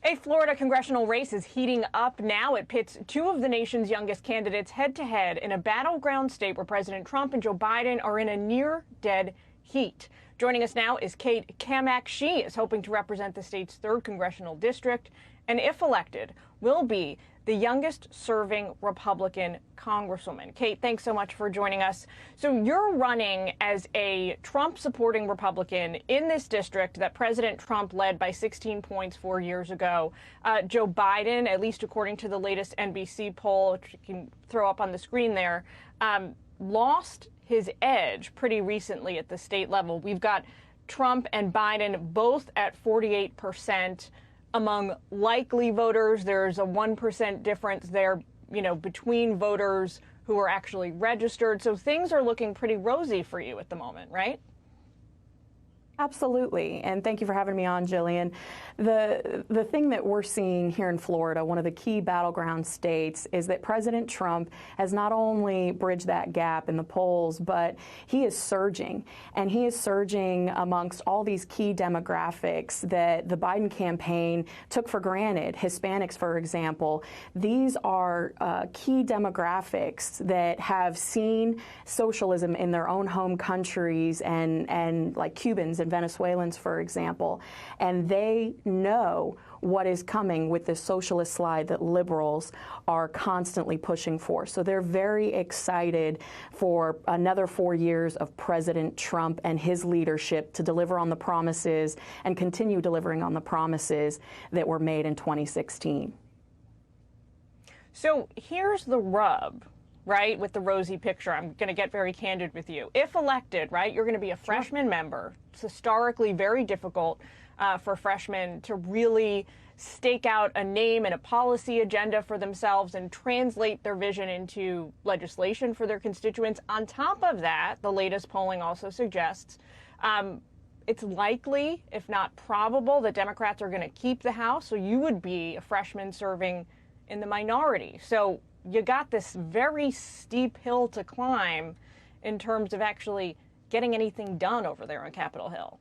A Florida congressional race is heating up now. It pits two of the nation's youngest candidates head-to-head in a battleground state where President Trump and Joe Biden are in a near-dead heat. Joining us now is Kate Kamak. She is hoping to represent the state's 3rd congressional district, and if elected, will be the youngest serving Republican congresswoman. Kate, thanks so much for joining us. So you're running as a Trump-supporting Republican in this district that President Trump led by 16 points 4 years ago. Joe Biden, at least according to the latest NBC poll, which you can throw up on the screen there, lost his edge pretty recently at the state level. We've got Trump and Biden both at 48%. Among likely voters, there's a 1% difference there, between voters who are actually registered. So things are looking pretty rosy for you at the moment, right? Absolutely. And thank you for having me on, Jillian. The thing that we're seeing here in Florida, one of the key battleground states, is that President Trump has not only bridged that gap in the polls, but he is surging. And he is surging amongst all these key demographics that the Biden campaign took for granted. Hispanics, for example. These are key demographics that have seen socialism in their own home countries and like Cubans and Venezuelans, for example, and they know what is coming with this socialist slide that liberals are constantly pushing for. So they're very excited for another 4 years of President Trump and his leadership to deliver on the promises and continue delivering on the promises that were made in 2016. So here's the rub. Right, with the rosy picture. I'm going to get very candid with you. If elected, right, you're going to be a freshman member. It's historically very difficult for freshmen to really stake out a name and a policy agenda for themselves and translate their vision into legislation for their constituents. On top of that, the latest polling also suggests it's likely, if not probable, that Democrats are going to keep the House. So you would be a freshman serving in the minority. So you got this very steep hill to climb in terms of actually getting anything done over there on Capitol Hill.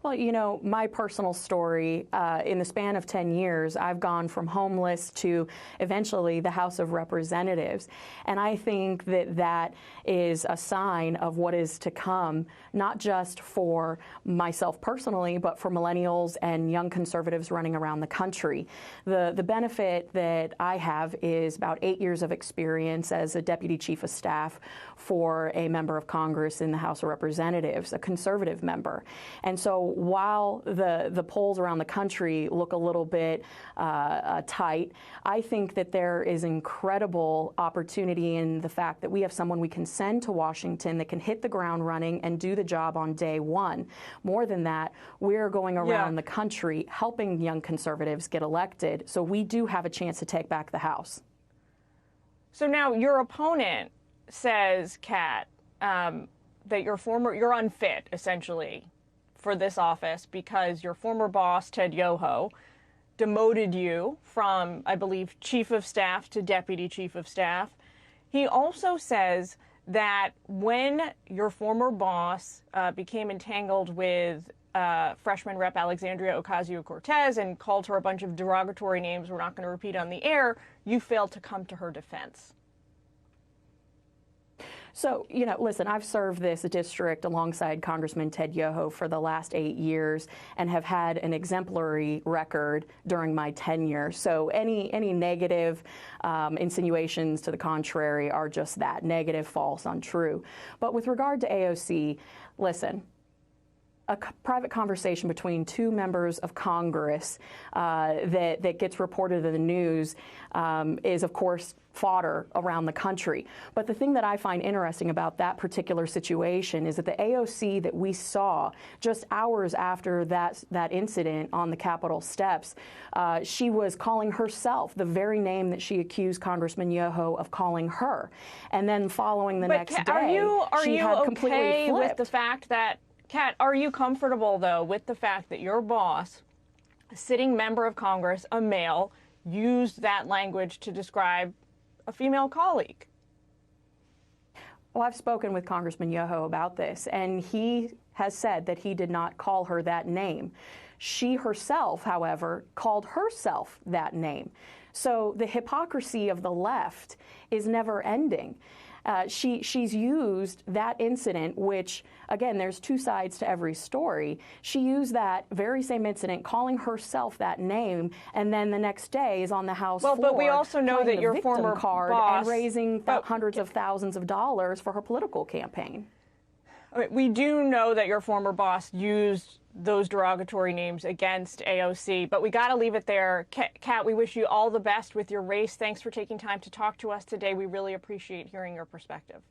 Well, my personal story, in the span of 10 years, I've gone from homeless to eventually the House of Representatives. And I think that that is a sign of what is to come, not just for myself personally, but for millennials and young conservatives running around the country. The benefit that I have is about 8 years of experience as a deputy chief of staff for a member of Congress in the House of Representatives, a conservative member. And so while the polls around the country look a little bit tight, I think that there is incredible opportunity in the fact that we have someone we can send to Washington that can hit the ground running and do the job on day one. More than that, we're going around the country helping young conservatives get elected, so we do have a chance to take back the House. So now your opponent says, Kat, that you're unfit, essentially, for this office because your former boss, Ted Yoho, demoted you from, I believe, chief of staff to deputy chief of staff. He also says that when your former boss became entangled with freshman rep Alexandria Ocasio-Cortez and called her a bunch of derogatory names we're not going to repeat on the air, you failed to come to her defense. So, listen, I've served this district alongside Congressman Ted Yoho for the last 8 years and have had an exemplary record during my tenure. So any negative insinuations to the contrary are just that, negative, false, untrue. But with regard to AOC, listen, a private conversation between two members of Congress that gets reported in the news is, of course, fodder around the country. But the thing that I find interesting about that particular situation is that the AOC that we saw just hours after that incident on the Capitol steps, she was calling herself the very name that she accused Congressman Yoho of calling her. And then following the next day, she had completely flipped. With the fact that, Kat, are you comfortable, though, with the fact that your boss, a sitting member of Congress, a male, used that language to describe a female colleague? Well, I've spoken with Congressman Yoho about this, and he has said that he did not call her that name. She herself, however, called herself that name. So the hypocrisy of the left is never ending. She's used that incident, which, again, there's two sides to every story. She used that very same incident, calling herself that name, and then the next day is on the House floor. But we also know that your former card boss and raising hundreds of thousands of dollars for her political campaign. We do know that your former boss used those derogatory names against AOC, but we got to leave it there. Kat, we wish you all the best with your race. Thanks for taking time to talk to us today. We really appreciate hearing your perspective.